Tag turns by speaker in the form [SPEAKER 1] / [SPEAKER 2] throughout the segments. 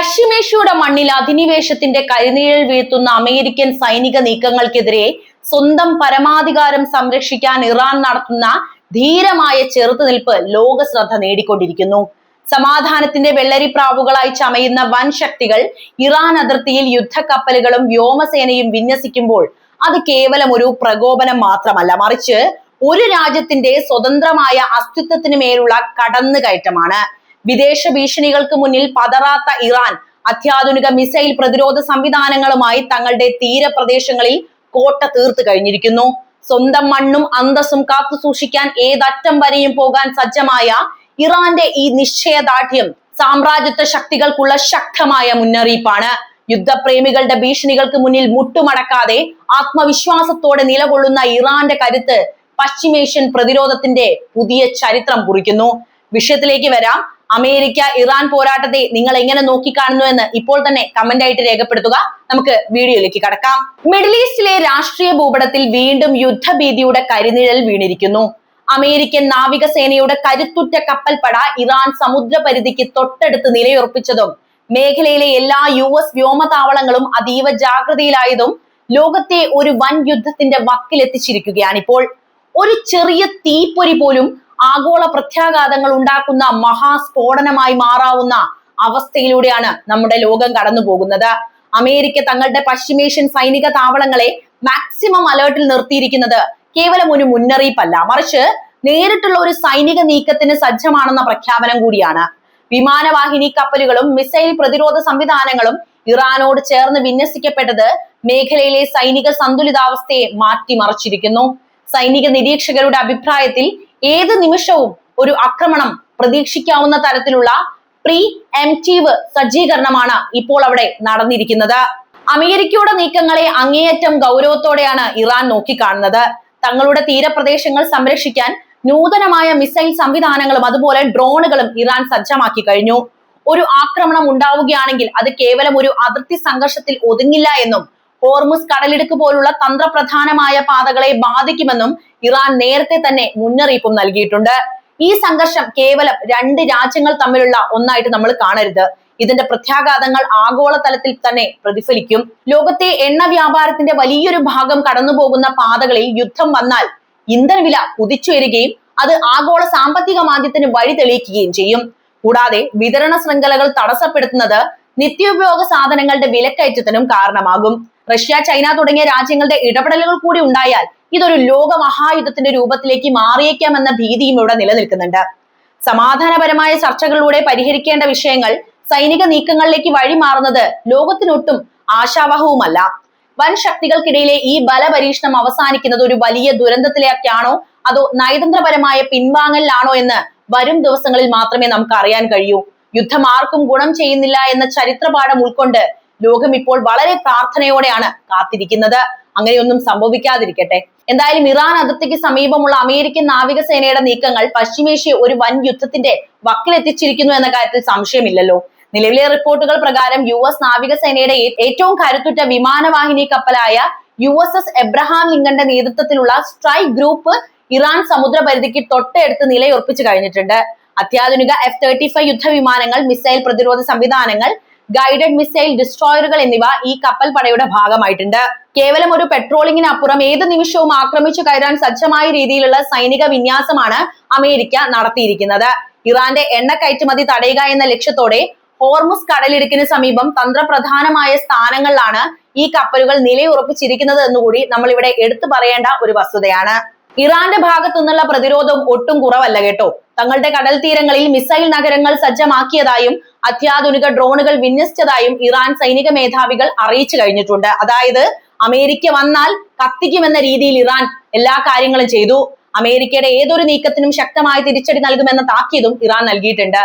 [SPEAKER 1] പശ്ചിമേഷ്യയുടെ മണ്ണിൽ അധിനിവേശത്തിന്റെ കരിനിഴൽ വീഴ്ത്തുന്ന അമേരിക്കൻ സൈനിക നീക്കങ്ങൾക്കെതിരെ സ്വന്തം പരമാധികാരം സംരക്ഷിക്കാൻ ഇറാൻ നടത്തുന്ന ധീരമായ ചെറുത്തുനിൽപ്പ് ലോക ശ്രദ്ധ നേടിക്കൊണ്ടിരിക്കുന്നു. സമാധാനത്തിന്റെ വെള്ളരിപ്രാവുകളായി ചമയുന്ന വൻ ശക്തികൾ ഇറാൻ അതിർത്തിയിൽ യുദ്ധക്കപ്പലുകളും വ്യോമസേനയും വിന്യസിക്കുമ്പോൾ അത് കേവലം ഒരു പ്രകോപനം മാത്രമല്ല, മറിച്ച് ഒരു രാജ്യത്തിന്റെ സ്വതന്ത്രമായ അസ്തിത്വത്തിന് മേലുള്ള കടന്നുകയറ്റമാണ്. വിദേശ ഭീഷണികൾക്ക് മുന്നിൽ പതറാത്ത ഇറാൻ അത്യാധുനിക മിസൈൽ പ്രതിരോധ സംവിധാനങ്ങളുമായി തങ്ങളുടെ തീരപ്രദേശങ്ങളിൽ കോട്ട തീർത്തു കഴിഞ്ഞിരിക്കുന്നു. സ്വന്തം മണ്ണും അന്തസ്സും കാത്തു സൂക്ഷിക്കാൻ ഏതറ്റം വരെയും പോകാൻ സജ്ജമായ ഇറാന്റെ ഈ നിശ്ചയദാർഢ്യം സാമ്രാജ്യത്വ ശക്തികൾക്കുള്ള ശക്തമായ മുന്നറിയിപ്പാണ്. യുദ്ധപ്രേമികളുടെ ഭീഷണികൾക്ക് മുന്നിൽ മുട്ടുമടക്കാതെ ആത്മവിശ്വാസത്തോടെ നിലകൊള്ളുന്ന ഇറാന്റെ കരുത്ത് പശ്ചിമേഷ്യൻ പ്രതിരോധത്തിന്റെ പുതിയ ചരിത്രം കുറിക്കുന്നു. വിഷയത്തിലേക്ക് വരാം. അമേരിക്ക ഇറാൻ പോരാട്ടത്തെ നിങ്ങൾ എങ്ങനെ നോക്കിക്കാണുന്നു എന്ന് ഇപ്പോൾ തന്നെ കമന്റ് ആയിട്ട് രേഖപ്പെടുത്തുക. നമുക്ക് വീഡിയോയിലേക്ക് കടക്കാം. മിഡിൽ ഈസ്റ്റിലെ രാഷ്ട്രീയ ഭൂപടത്തിൽ വീണ്ടും യുദ്ധഭീതിയുടെ കരിനിഴൽ വീണിരിക്കുന്നു. അമേരിക്കൻ നാവികസേനയുടെ കരുത്തുറ്റ കപ്പൽപ്പട ഇറാൻ സമുദ്രപരിധിക്ക് തൊട്ടടുത്ത് നിലയുറപ്പിച്ചതും മേഖലയിലെ എല്ലാ US വ്യോമതാവളങ്ങളും അതീവ ജാഗ്രതയിലായതും ലോകത്തെ ഒരു വൻ യുദ്ധത്തിന്റെ വക്കിലെത്തിച്ചിരിക്കുകയാണ്. ഇപ്പോൾ ഒരു ചെറിയ തീപ്പൊരി പോലും ആഗോള പ്രത്യാഘാതങ്ങൾ ഉണ്ടാക്കുന്ന മഹാസ്ഫോടനമായി മാറാവുന്ന അവസ്ഥയിലൂടെയാണ് നമ്മുടെ ലോകം കടന്നു പോകുന്നത്. അമേരിക്ക തങ്ങളുടെ പശ്ചിമേഷ്യൻ സൈനിക താവളങ്ങളെ മാക്സിമം അലേർട്ടിൽ നിർത്തിയിരിക്കുന്നത് കേവലം ഒരു മുന്നറിയിപ്പല്ല, മറിച്ച് നേരിട്ടുള്ള ഒരു സൈനിക നീക്കത്തിന് സജ്ജമാണെന്ന പ്രഖ്യാപനം കൂടിയാണ്. വിമാനവാഹിനി കപ്പലുകളും മിസൈൽ പ്രതിരോധ സംവിധാനങ്ങളും ഇറാനോട് ചേർന്ന് വിന്യസിക്കപ്പെട്ടത് മേഖലയിലെ സൈനിക സന്തുലിതാവസ്ഥയെ മാറ്റിമറിച്ചിരിക്കുന്നു. സൈനിക നിരീക്ഷകരുടെ അഭിപ്രായത്തിൽ ഏത് നിമിഷവും ഒരു ആക്രമണം പ്രതീക്ഷിക്കാവുന്ന തരത്തിലുള്ള പ്രീ എംപ്റ്റീവ് സജ്ജീകരണമാണ് ഇപ്പോൾ അവിടെ നടന്നിരിക്കുന്നത്. അമേരിക്കയുടെ നീക്കങ്ങളെ അങ്ങേയറ്റം ഗൗരവത്തോടെയാണ് ഇറാൻ നോക്കിക്കാണുന്നത്. തങ്ങളുടെ തീരപ്രദേശങ്ങൾ സംരക്ഷിക്കാൻ നൂതനമായ മിസൈൽ സംവിധാനങ്ങളും അതുപോലെ ഡ്രോണുകളും ഇറാൻ സജ്ജമാക്കി കഴിഞ്ഞു. ഒരു ആക്രമണം ഉണ്ടാവുകയാണെങ്കിൽ അത് കേവലം ഒരു അതിർത്തി സംഘർഷത്തിൽ ഒതുങ്ങില്ല എന്നും ഹോർമുസ് കടലിടുക്ക് പോലുള്ള തന്ത്രപ്രധാനമായ പാതകളെ ബാധിക്കുമെന്നും ഇറാൻ നേരത്തെ തന്നെ മുന്നറിയിപ്പും നൽകിയിട്ടുണ്ട്. ഈ സംഘർഷം കേവലം രണ്ട് രാജ്യങ്ങൾ തമ്മിലുള്ള ഒന്നായിട്ട് നമ്മൾ കാണരുത്. ഇതിന്റെ പ്രത്യാഘാതങ്ങൾ ആഗോളതലത്തിൽ തന്നെ പ്രതിഫലിക്കും. ലോകത്തെ എണ്ണ വ്യാപാരത്തിന്റെ വലിയൊരു ഭാഗം കടന്നുപോകുന്ന പാതകളിൽ യുദ്ധം വന്നാൽ ഇന്ധനവില കുതിച്ചുയരുകയും അത് ആഗോള സാമ്പത്തിക മാന്ദ്യത്തിന് വഴി തെളിയിക്കുകയും ചെയ്യും. കൂടാതെ വിതരണ ശൃംഖലകൾ തടസ്സപ്പെടുത്തുന്നത് നിത്യോപയോഗ സാധനങ്ങളുടെ വിലക്കയറ്റത്തിനും കാരണമാകും. റഷ്യ, ചൈന തുടങ്ങിയ രാജ്യങ്ങളുടെ ഇടപെടലുകൾ കൂടി ഉണ്ടായാൽ ഇതൊരു ലോക മഹായുദ്ധത്തിന്റെ രൂപത്തിലേക്ക് മാറിയേക്കാമെന്ന ഭീതിയും ഇവിടെ നിലനിൽക്കുന്നുണ്ട്. സമാധാനപരമായ ചർച്ചകളിലൂടെ പരിഹരിക്കേണ്ട വിഷയങ്ങൾ സൈനിക നീക്കങ്ങളിലേക്ക് വഴിമാറുന്നത് ലോകത്തിനൊട്ടും ആശാവഹവുമല്ല. വൻ ശക്തികൾക്കിടയിലെ ഈ ബലപരീക്ഷണം അവസാനിക്കുന്നത് ഒരു വലിയ ദുരന്തത്തിലേക്കാണോ അതോ നയതന്ത്രപരമായ പിൻവാങ്ങലിലാണോ എന്ന് വരും ദിവസങ്ങളിൽ മാത്രമേ നമുക്ക് അറിയാൻ കഴിയൂ. യുദ്ധം ആർക്കും ഗുണം ചെയ്യുന്നില്ല എന്ന ചരിത്രപാഠം ഉൾക്കൊണ്ട് ലോകം ഇപ്പോൾ വളരെ പ്രാർത്ഥനയോടെയാണ് കാത്തിരിക്കുന്നത്. അങ്ങനെയൊന്നും സംഭവിക്കാതിരിക്കട്ടെ. എന്തായാലും ഇറാൻ അതിർത്തിക്ക് സമീപമുള്ള അമേരിക്കൻ നാവികസേനയുടെ നീക്കങ്ങൾ പശ്ചിമേഷ്യ ഒരു വൻ യുദ്ധത്തിന്റെ വക്കിലെത്തിച്ചിരിക്കുന്നു എന്ന കാര്യത്തിൽ സംശയമില്ലല്ലോ. നിലവിലെ റിപ്പോർട്ടുകൾ പ്രകാരം US നാവികസേനയുടെ ഏറ്റവും കരുത്തുറ്റ വിമാനവാഹിനി കപ്പലായ USS എബ്രഹാം ലിങ്കന്റെ നേതൃത്വത്തിലുള്ള സ്ട്രൈക്ക് ഗ്രൂപ്പ് ഇറാൻ സമുദ്രപരിധിക്ക് തൊട്ടടുത്ത് നിലയുറപ്പിച്ചു കഴിഞ്ഞിട്ടുണ്ട്. അത്യാധുനിക F-35 യുദ്ധവിമാനങ്ങൾ, മിസൈൽ പ്രതിരോധ സംവിധാനങ്ങൾ, ഗൈഡഡ് മിസൈൽ ഡിസ്ട്രോയറുകൾ എന്നിവ ഈ കപ്പൽ പടയുടെ ഭാഗമായിട്ടുണ്ട്. കേവലം ഒരു പെട്രോളിങ്ങിന് അപ്പുറം ഏത് നിമിഷവും ആക്രമിച്ചു കയറാൻ സജ്ജമായ രീതിയിലുള്ള സൈനിക വിന്യാസമാണ് അമേരിക്ക നടത്തിയിരിക്കുന്നത്. ഇറാന്റെ എണ്ണ കയറ്റുമതി തടയുക എന്ന ലക്ഷ്യത്തോടെ ഹോർമുസ് കടലിടുക്കിന് സമീപം തന്ത്രപ്രധാനമായ സ്ഥാനങ്ങളിലാണ് ഈ കപ്പലുകൾ നിലയുറപ്പിച്ചിരിക്കുന്നത് എന്നുകൂടി നമ്മൾ ഇവിടെ എടുത്തു പറയേണ്ട ഒരു വസ്തുതയാണ്. ഇറാന്റെ ഭാഗത്തു നിന്നുള്ള പ്രതിരോധം ഒട്ടും കുറവല്ല കേട്ടോ. തങ്ങളുടെ കടൽ തീരങ്ങളിൽ മിസൈൽ നഗരങ്ങൾ സജ്ജമാക്കിയതായും അത്യാധുനിക ഡ്രോണുകൾ വിന്യസിച്ചതായും ഇറാൻ സൈനിക മേധാവികൾ അറിയിച്ചു കഴിഞ്ഞിട്ടുണ്ട്. അതായത് അമേരിക്ക വന്നാൽ കത്തിക്കുമെന്ന രീതിയിൽ ഇറാൻ എല്ലാ കാര്യങ്ങളും ചെയ്തു. അമേരിക്കയുടെ ഏതൊരു നീക്കത്തിനും ശക്തമായ തിരിച്ചടി നൽകുമെന്ന താക്കീതും ഇറാൻ നൽകിയിട്ടുണ്ട്.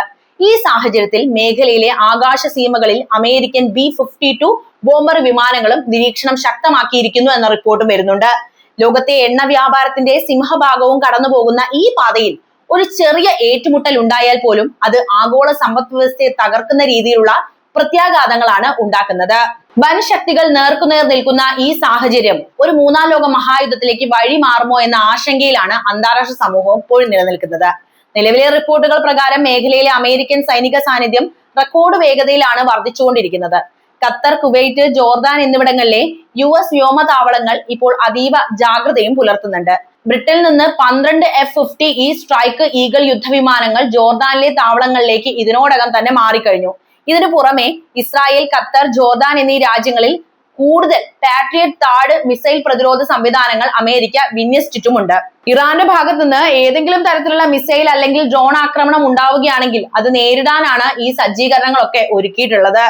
[SPEAKER 1] ഈ സാഹചര്യത്തിൽ മേഖലയിലെ ആകാശ സീമകളിൽ അമേരിക്കൻ B-52 ബോംബർ വിമാനങ്ങളും നിരീക്ഷണം ശക്തമാക്കിയിരിക്കുന്നു എന്ന റിപ്പോർട്ടും വരുന്നുണ്ട്. ലോകത്തെ എണ്ണ വ്യാപാരത്തിന്റെ സിംഹഭാഗവും കടന്നുപോകുന്ന ഈ പാതയിൽ ഒരു ചെറിയ ഏറ്റുമുട്ടൽ ഉണ്ടായാൽ പോലും അത് ആഗോള സമ്പദ് വ്യവസ്ഥയെ തകർക്കുന്ന രീതിയിലുള്ള പ്രത്യാഘാതങ്ങളാണ് ഉണ്ടാക്കുന്നത്. വൻ ശക്തികൾ നേർക്കുനേർ നിൽക്കുന്ന ഈ സാഹചര്യം ഒരു മൂന്നാം ലോക മഹായുദ്ധത്തിലേക്ക് വഴി മാറുമോ എന്ന ആശങ്കയിലാണ് അന്താരാഷ്ട്ര സമൂഹം ഇപ്പോൾ നിലനിൽക്കുന്നത്. നിലവിലെ റിപ്പോർട്ടുകൾ പ്രകാരം മേഖലയിലെ അമേരിക്കൻ സൈനിക സാന്നിധ്യം റെക്കോർഡ് വേഗതയിലാണ് വർദ്ധിച്ചുകൊണ്ടിരിക്കുന്നത്. ഖത്തർ, കുവൈറ്റ്, ജോർദാൻ എന്നിവിടങ്ങളിലെ US വ്യോമതാവളങ്ങൾ ഇപ്പോൾ അതീവ ജാഗ്രതയും പുലർത്തുന്നുണ്ട്. ബ്രിട്ടനിൽ നിന്ന് 12 F-50E സ്ട്രൈക്ക് ഈഗിൾ യുദ്ധവിമാനങ്ങൾ ജോർദാനിലെ താവളങ്ങളിലേക്ക് ഇതിനോടകം തന്നെ മാറിക്കഴിഞ്ഞു. ഇതിനു പുറമെ ഇസ്രായേൽ, ഖത്തർ, ജോർദാൻ എന്നീ രാജ്യങ്ങളിൽ കൂടുതൽ പാട്രിയറ്റ് താഡ് മിസൈൽ പ്രതിരോധ സംവിധാനങ്ങൾ അമേരിക്ക വിന്യസിച്ചിട്ടുമുണ്ട്. ഇറാന്റെ ഭാഗത്ത് നിന്ന് ഏതെങ്കിലും തരത്തിലുള്ള മിസൈൽ അല്ലെങ്കിൽ ഡ്രോൺ ആക്രമണം ഉണ്ടാവുകയാണെങ്കിൽ അത് നേരിടാനാണ് ഈ സജ്ജീകരണങ്ങളൊക്കെ ഒരുക്കിയിട്ടുള്ളത്.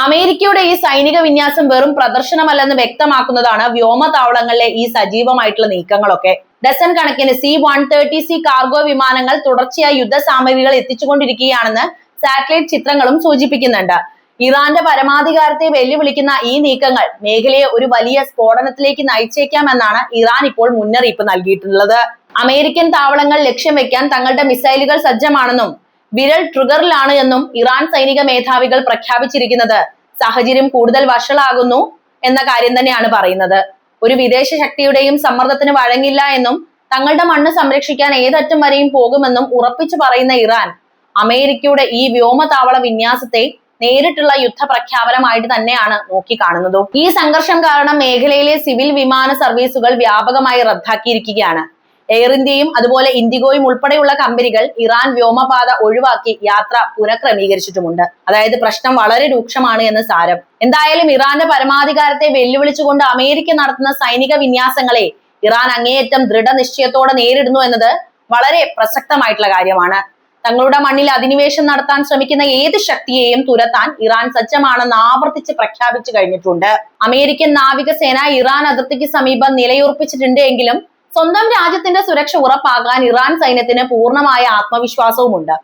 [SPEAKER 1] അമേരിക്കയുടെ ഈ സൈനിക വിന്യാസം വെറും പ്രദർശനമല്ലെന്ന് വ്യക്തമാക്കുന്നതാണ് വ്യോമതാവളങ്ങളിലെ ഈ സജീവമായിട്ടുള്ള നീക്കങ്ങളൊക്കെ. ഡസൻ കണക്കിന് C-130C കാർഗോ വിമാനങ്ങൾ തുടർച്ചയായി യുദ്ധ സാമഗ്രികൾ എത്തിച്ചുകൊണ്ടിരിക്കുകയാണെന്ന് സാറ്റലൈറ്റ് ചിത്രങ്ങളും സൂചിപ്പിക്കുന്നുണ്ട്. ഇറാന്റെ പരമാധികാരത്തെ വെല്ലുവിളിക്കുന്ന ഈ നീക്കങ്ങൾ മേഖലയെ ഒരു വലിയ സ്ഫോടനത്തിലേക്ക് നയിച്ചേക്കാമെന്നാണ് ഇറാൻ ഇപ്പോൾ മുന്നറിയിപ്പ് നൽകിയിട്ടുള്ളത്. അമേരിക്കൻ താവളങ്ങൾ ലക്ഷ്യം വെക്കാൻ തങ്ങളുടെ മിസൈലുകൾ സജ്ജമാണെന്നും വിരൽ ട്രിഗറിലാണ് എന്നും ഇറാൻ സൈനിക മേധാവികൾ പ്രഖ്യാപിച്ചിരിക്കുന്നത് സാഹചര്യം കൂടുതൽ വഷളാകുന്നു എന്ന കാര്യം തന്നെയാണ് പറയുന്നത്. ഒരു വിദേശ ശക്തിയുടെയും സമ്മർദ്ദത്തിന് വഴങ്ങില്ല എന്നും തങ്ങളുടെ മണ്ണ് സംരക്ഷിക്കാൻ ഏതറ്റം വരെയും പോകുമെന്നും ഉറപ്പിച്ചു പറയുന്ന ഇറാൻ അമേരിക്കയുടെ ഈ വ്യോമതാവള വിന്യാസത്തെ നേരിട്ടുള്ള യുദ്ധ പ്രഖ്യാപനമായിട്ട് തന്നെയാണ് നോക്കിക്കാണുന്നതും. ഈ സംഘർഷം കാരണം മേഖലയിലെ സിവിൽ വിമാന സർവീസുകൾ വ്യാപകമായി റദ്ദാക്കിയിരിക്കുകയാണ്. എയർ ഇന്ത്യയും അതുപോലെ ഇൻഡിഗോയും ഉൾപ്പെടെയുള്ള കമ്പനികൾ ഇറാൻ വ്യോമപാത ഒഴിവാക്കി യാത്ര പുനഃക്രമീകരിച്ചിട്ടുമുണ്ട്. അതായത് പ്രശ്നം വളരെ രൂക്ഷമാണ് എന്ന് സാരം. എന്തായാലും ഇറാന്റെ പരമാധികാരത്തെ വെല്ലുവിളിച്ചുകൊണ്ട് അമേരിക്ക നടത്തുന്ന സൈനിക വിന്യാസങ്ങളെ ഇറാൻ അങ്ങേയറ്റം ദൃഢനിശ്ചയത്തോടെ നേരിടുന്നു എന്നത് വളരെ പ്രസക്തമായിട്ടുള്ള കാര്യമാണ്. തങ്ങളുടെ മണ്ണിൽ അധിനിവേശം നടത്താൻ ശ്രമിക്കുന്ന ഏത് ശക്തിയെയും തുരത്താൻ ഇറാൻ സജ്ജമാണെന്ന് ആവർത്തിച്ച് പ്രഖ്യാപിച്ചു കഴിഞ്ഞിട്ടുണ്ട്. അമേരിക്കൻ നാവികസേന ഇറാൻ അതിർത്തിക്ക് സമീപം നിലയുറപ്പിച്ചിട്ടുണ്ട് എങ്കിലും സ്വന്തം രാജ്യത്തിന്റെ സുരക്ഷ ഉറപ്പാക്കാൻ ഇറാൻ സൈന്യത്തിന് പൂർണ്ണമായ ആത്മവിശ്വാസവുമുണ്ട്.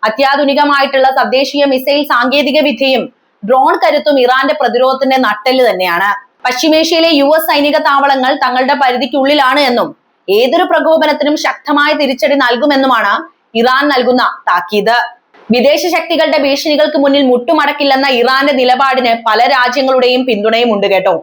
[SPEAKER 1] അത്യാധുനികമായിട്ടുള്ള തദ്ദേശീയ മിസൈൽ സാങ്കേതിക വിദ്യയും ഡ്രോൺ കരുത്തും ഇറാന്റെ പ്രതിരോധത്തിന്റെ നട്ടെല്ല് തന്നെയാണ്. പശ്ചിമേഷ്യയിലെ US സൈനിക താവളങ്ങൾ തങ്ങളുടെ പരിധിക്കുള്ളിലാണ് എന്നും ഏതൊരു പ്രകോപനത്തിനും ശക്തമായ തിരിച്ചടി നൽകുമെന്നുമാണ് ഇറാൻ നൽകുന്ന താക്കീത്. വിദേശ ശക്തികളുടെ ഭീഷണികൾക്ക് മുന്നിൽ മുട്ടുമടക്കില്ലെന്ന ഇറാന്റെ നിലപാടിന് പല രാജ്യങ്ങളുടെയും പിന്തുണയും ഉണ്ട് കേട്ടോ.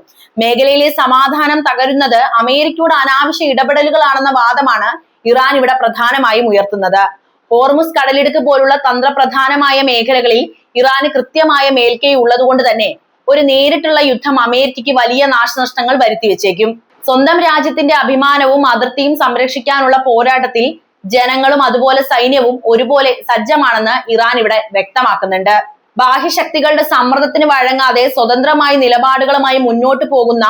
[SPEAKER 1] മേഖലയിലെ സമാധാനം തകരുന്നത് അമേരിക്കയുടെ അനാവശ്യ ഇടപെടലുകളാണെന്ന വാദമാണ് ഇറാൻ ഇവിടെ പ്രധാനമായും ഉയർത്തുന്നത്. ഹോർമുസ് കടലിടുക്ക് പോലുള്ള തന്ത്രപ്രധാനമായ മേഖലകളിൽ ഇറാന് കൃത്യമായ മേൽക്കൈ ഉള്ളതുകൊണ്ട് തന്നെ ഒരു നേരിട്ടുള്ള യുദ്ധം അമേരിക്കയ്ക്ക് വലിയ നാശനഷ്ടങ്ങൾ വരുത്തിവെച്ചേക്കും. സ്വന്തം രാജ്യത്തിന്റെ അഭിമാനവും അതിർത്തിയും സംരക്ഷിക്കാനുള്ള പോരാട്ടത്തിൽ ജനങ്ങളും അതുപോലെ സൈന്യവും ഒരുപോലെ സജ്ജമാണെന്ന് ഇറാൻ ഇവിടെ വ്യക്തമാക്കുന്നുണ്ട്. ബാഹ്യശക്തികളുടെ സമ്മർദ്ദത്തിന് വഴങ്ങാതെ സ്വതന്ത്രമായ നിലപാടുകളുമായി മുന്നോട്ട് പോകുന്ന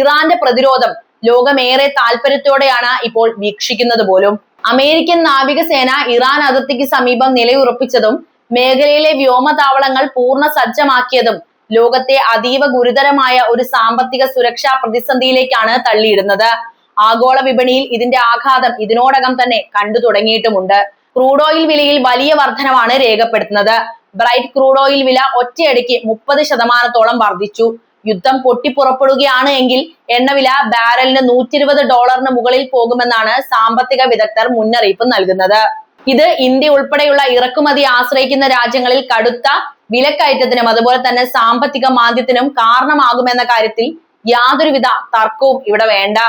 [SPEAKER 1] ഇറാന്റെ പ്രതിരോധം ലോകമേറെ താല്പര്യത്തോടെയാണ് ഇപ്പോൾ വീക്ഷിക്കുന്നത് പോലും. അമേരിക്കൻ നാവികസേന ഇറാൻ അതിർത്തിക്ക് സമീപം നിലയുറപ്പിച്ചതും മേഖലയിലെ വ്യോമതാവളങ്ങൾ പൂർണ്ണ സജ്ജമാക്കിയതും ലോകത്തെ അതീവ ഗുരുതരമായ ഒരു സാമ്പത്തിക സുരക്ഷാ പ്രതിസന്ധിയിലേക്കാണ് തള്ളിയിടുന്നത്. ആഗോള വിപണിയിൽ ഇതിന്റെ ആഘാതം ഇതിനോടകം തന്നെ കണ്ടു തുടങ്ങിയിട്ടുമുണ്ട്. ക്രൂഡ് ഓയിൽ വിലയിൽ വലിയ വർധനവാണ് രേഖപ്പെടുത്തുന്നത്. ബ്രൈറ്റ് ക്രൂഡ് ഓയിൽ വില ഒറ്റയടിക്ക് 30% വർദ്ധിച്ചു. യുദ്ധം പൊട്ടിപ്പുറപ്പെടുകയാണ് എങ്കിൽ എണ്ണവില ബാരലിന് $120 മുകളിൽ പോകുമെന്നാണ് സാമ്പത്തിക വിദഗ്ധർ മുന്നറിയിപ്പ് നൽകുന്നത്. ഇത് ഇന്ത്യ ഉൾപ്പെടെയുള്ള ഇറക്കുമതി ആശ്രയിക്കുന്ന രാജ്യങ്ങളിൽ കടുത്ത വിലക്കയറ്റത്തിനും അതുപോലെ തന്നെ സാമ്പത്തിക മാന്ദ്യത്തിനും കാരണമാകുമെന്ന കാര്യത്തിൽ യാതൊരുവിധ തർക്കവും ഇവിടെ വേണ്ട.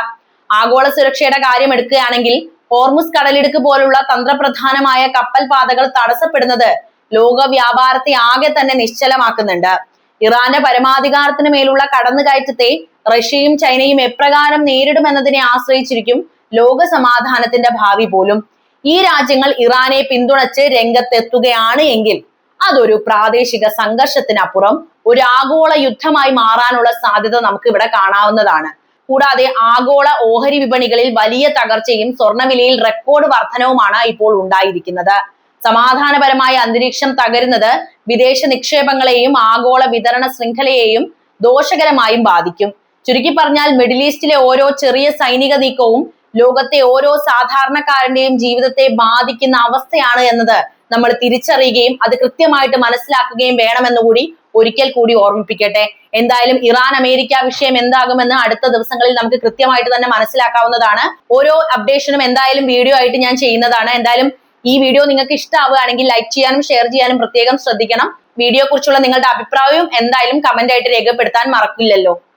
[SPEAKER 1] ആഗോള സുരക്ഷയുടെ കാര്യം എടുക്കുകയാണെങ്കിൽ ഹോർമുസ് കടലിടുക്ക് പോലുള്ള തന്ത്രപ്രധാനമായ കപ്പൽ പാതകൾ തടസ്സപ്പെടുന്നത് ലോക വ്യാപാരത്തെ ആകെ തന്നെ നിശ്ചലമാക്കുന്നുണ്ട്. ഇറാന്റെ പരമാധികാരത്തിന് മേലുള്ള കടന്നുകയറ്റത്തെ റഷ്യയും ചൈനയും എപ്രകാരം നേരിടുമെന്നതിനെ ആശ്രയിച്ചിരിക്കും ലോക സമാധാനത്തിന്റെ ഭാവി പോലും. ഈ രാജ്യങ്ങൾ ഇറാനെ പിന്തുണച്ച് രംഗത്തെത്തുകയാണ് എങ്കിൽ അതൊരു പ്രാദേശിക സംഘർഷത്തിനപ്പുറം ഒരു ആഗോള യുദ്ധമായി മാറാനുള്ള സാധ്യത നമുക്ക് ഇവിടെ കാണാവുന്നതാണ്. കൂടാതെ ആഗോള ഓഹരി വിപണികളിൽ വലിയ തകർച്ചയും സ്വർണ്ണവിലയിൽ റെക്കോർഡ് വർധനവുമാണ് ഇപ്പോൾ ഉണ്ടായിരിക്കുന്നത്. സമാധാനപരമായ അന്തരീക്ഷം തകരുന്നത് വിദേശ നിക്ഷേപങ്ങളെയും ആഗോള വിതരണ ശൃംഖലയെയും ദോഷകരമായും ബാധിക്കും. ചുരുക്കി പറഞ്ഞാൽ മിഡിൽ ഈസ്റ്റിലെ ഓരോ ചെറിയ സൈനിക നീക്കവും ലോകത്തെ ഓരോ സാധാരണക്കാരന്റെയും ജീവിതത്തെ ബാധിക്കുന്ന അവസ്ഥയാണ് എന്നത് നമ്മൾ തിരിച്ചറിയുകയും അത് കൃത്യമായിട്ട് മനസ്സിലാക്കുകയും വേണമെന്നുകൂടി ഒരിക്കൽ കൂടി ഓർമ്മിപ്പിക്കട്ടെ. എന്തായാലും ഇറാൻ അമേരിക്ക വിഷയം എന്താകുമെന്ന് അടുത്ത ദിവസങ്ങളിൽ നമുക്ക് കൃത്യമായിട്ട് തന്നെ മനസ്സിലാക്കാവുന്നതാണ്. ഓരോ അപ്ഡേഷനും എന്തായാലും വീഡിയോ ആയിട്ട് ഞാൻ ചെയ്യുന്നതാണ്. എന്തായാലും ഈ വീഡിയോ നിങ്ങൾക്ക് ഇഷ്ടമാവുകയാണെങ്കിൽ ലൈക്ക് ചെയ്യാനും ഷെയർ ചെയ്യാനും പ്രത്യേകം ശ്രദ്ധിക്കണം. വീഡിയോ കുറിച്ചുള്ള നിങ്ങളുടെ അഭിപ്രായവും എന്തായാലും കമന്റ് ആയിട്ട് രേഖപ്പെടുത്താൻ മറക്കില്ലല്ലോ.